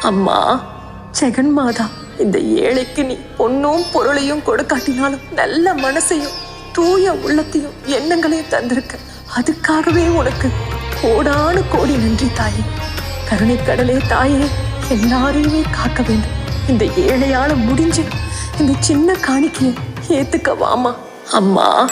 அம்மா ஜெகன்மாதா, இந்த ஏழைக்கு நீ பொண்ணும் பொருளையும் கொடுக்காட்டினாலும் நல்ல மனசையும் தூய உள்ளத்தையும் எண்ணங்களையும் தந்திருக்க. அதுக்காகவே உனக்கு கோடானு கோடி நன்றி தாயே. கருணை கடலே தாயே, எல்லாரையுமே காக்க வேண்டும். இந்த ஏழையால முடிஞ்ச இந்த சின்ன காணிக்கையை ஏத்துக்க வாமா. அம்மா.